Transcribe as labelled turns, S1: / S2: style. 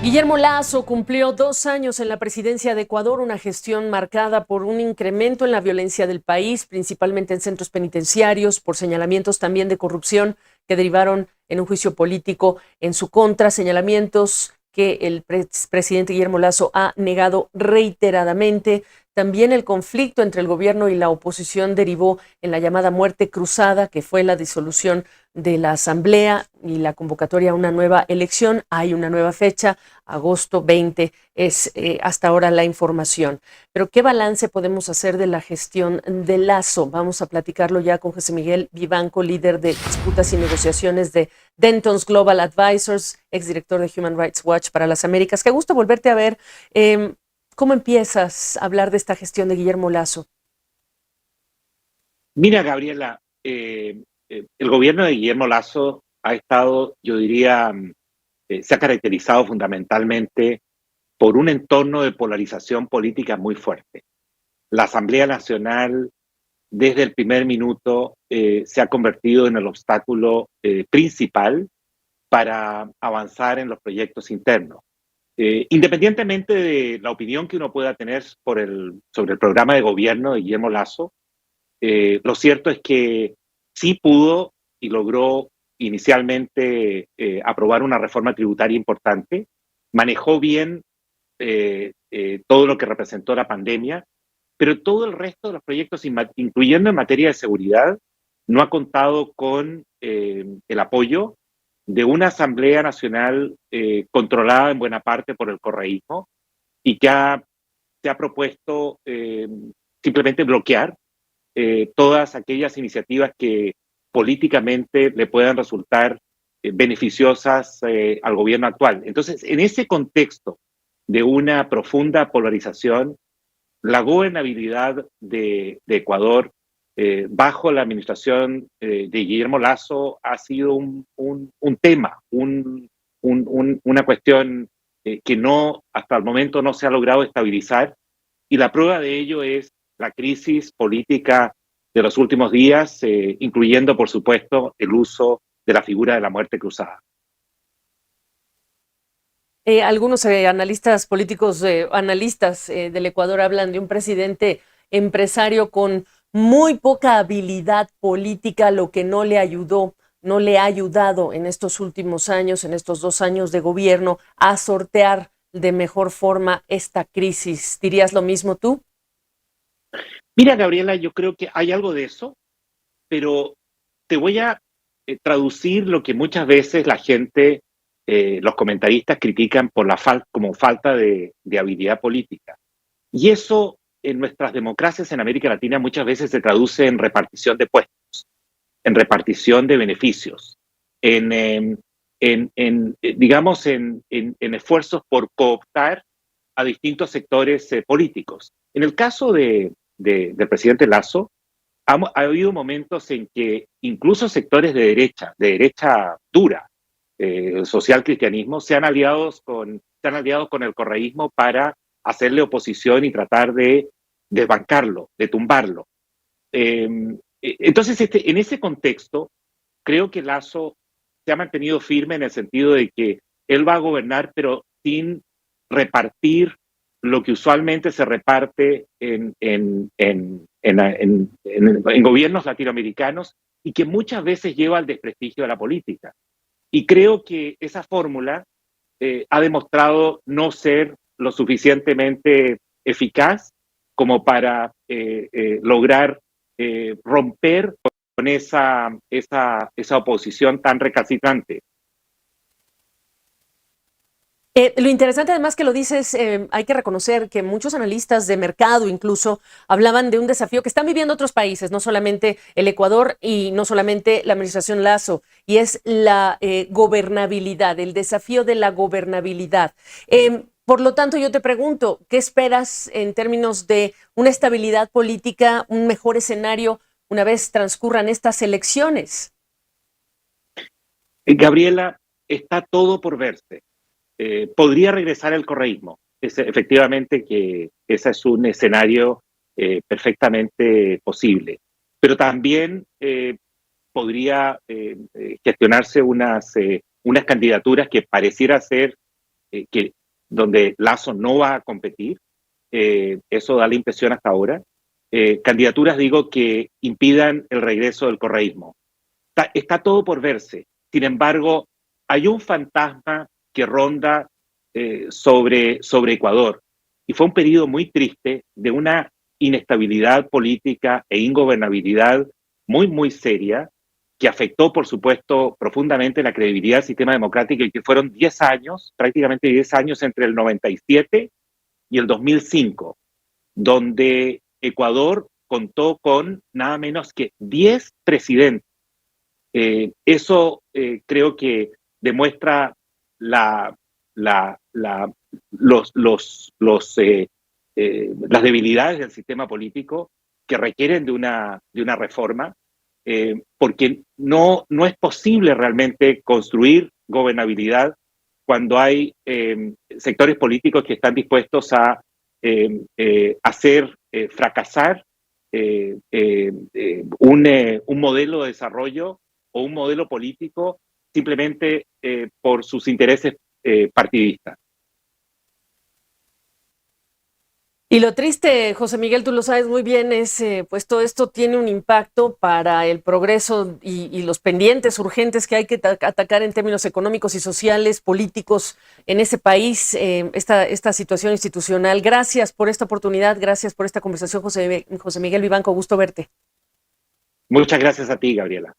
S1: Guillermo Lasso cumplió 2 años en la presidencia de Ecuador, una gestión marcada por un incremento en la violencia del país, principalmente en centros penitenciarios, por señalamientos también de corrupción que derivaron en un juicio político en su contra, señalamientos que el presidente Guillermo Lasso ha negado reiteradamente. También el conflicto entre el gobierno y la oposición derivó en la llamada muerte cruzada, que fue la disolución de la Asamblea y la convocatoria a una nueva elección. Hay una nueva fecha, agosto 20 es hasta ahora la información. Pero ¿qué balance podemos hacer de la gestión de Lasso? Vamos a platicarlo ya con José Miguel Vivanco, líder de disputas y negociaciones de Dentons Global Advisors, exdirector de Human Rights Watch para las Américas. Qué gusto volverte a ver. ¿Cómo empiezas a hablar de esta gestión de Guillermo Lasso?
S2: Mira, Gabriela, el gobierno de Guillermo Lasso ha estado, yo diría, se ha caracterizado fundamentalmente por un entorno de polarización política muy fuerte. La Asamblea Nacional, desde el primer minuto, se ha convertido en el obstáculo principal para avanzar en los proyectos internos. Independientemente de la opinión que uno pueda tener sobre el programa de gobierno de Guillermo Lasso, lo cierto es que sí pudo y logró inicialmente aprobar una reforma tributaria importante, manejó bien todo lo que representó la pandemia, pero todo el resto de los proyectos, incluyendo en materia de seguridad, no ha contado con el apoyo de una Asamblea Nacional controlada en buena parte por el correísmo y que se ha propuesto simplemente bloquear todas aquellas iniciativas que políticamente le puedan resultar beneficiosas al gobierno actual. Entonces, en ese contexto de una profunda polarización, la gobernabilidad de Ecuador bajo la administración de Guillermo Lasso ha sido un tema, una cuestión que no, hasta el momento no se ha logrado estabilizar, y la prueba de ello es la crisis política de los últimos días, incluyendo, por supuesto, el uso de la figura de la muerte cruzada.
S1: Algunos analistas políticos, analistas del Ecuador hablan de un presidente empresario con muy poca habilidad política, lo que no le ayudó, no le ha ayudado en estos últimos años, en estos 2 años de gobierno, a sortear de mejor forma esta crisis. ¿Dirías lo mismo tú?
S2: Mira, Gabriela, yo creo que hay algo de eso, pero te voy a traducir lo que muchas veces la gente, los comentaristas critican por como falta de habilidad política. Y eso en nuestras democracias en América Latina muchas veces se traduce en repartición de puestos, en repartición de beneficios, digamos, en esfuerzos por cooptar a distintos sectores políticos. En el caso del presidente Lasso, ha habido momentos en que incluso sectores de derecha dura, social cristianismo, se han aliado con el correísmo para hacerle oposición y tratar de desbancarlo, de tumbarlo. Entonces, en ese contexto, creo que Lasso se ha mantenido firme en el sentido de que él va a gobernar, pero sin repartir lo que usualmente se reparte en gobiernos latinoamericanos y que muchas veces lleva al desprestigio de la política. Y creo que esa fórmula ha demostrado no ser lo suficientemente eficaz como para lograr romper con esa oposición tan recalcitrante.
S1: Lo interesante además que lo dices, hay que reconocer que muchos analistas de mercado incluso hablaban de un desafío que están viviendo otros países, no solamente el Ecuador y no solamente la administración Lasso, y es la gobernabilidad, el desafío de la gobernabilidad. Por lo tanto, yo te pregunto, ¿qué esperas en términos de una estabilidad política, un mejor escenario una vez transcurran estas elecciones?
S2: Gabriela, está todo por verse. Podría regresar el correísmo. Efectivamente que ese es un escenario perfectamente posible. Pero también podría gestionarse unas candidaturas que pareciera ser donde Lasso no va a competir. Eso da la impresión hasta ahora. Candidaturas, digo, que impidan el regreso del correísmo. Está todo por verse. Sin embargo, hay un fantasma que ronda sobre Ecuador. Y fue un periodo muy triste de una inestabilidad política e ingobernabilidad muy, muy seria, que afectó, por supuesto, profundamente la credibilidad del sistema democrático y que fueron 10 años, prácticamente 10 años entre el 97 y el 2005, donde Ecuador contó con nada menos que 10 presidentes. Eso creo que demuestra la, la, la, las debilidades del sistema político que requieren de una reforma, porque no es posible realmente construir gobernabilidad cuando hay sectores políticos que están dispuestos a hacer fracasar un modelo de desarrollo o un modelo político simplemente por sus intereses partidistas.
S1: Y lo triste, José Miguel, tú lo sabes muy bien, es pues todo esto tiene un impacto para el progreso y los pendientes urgentes que hay que atacar en términos económicos y sociales, políticos en ese país, esta situación institucional. Gracias por esta oportunidad, gracias por esta conversación, José Miguel Vivanco, gusto verte.
S2: Muchas gracias a ti, Gabriela.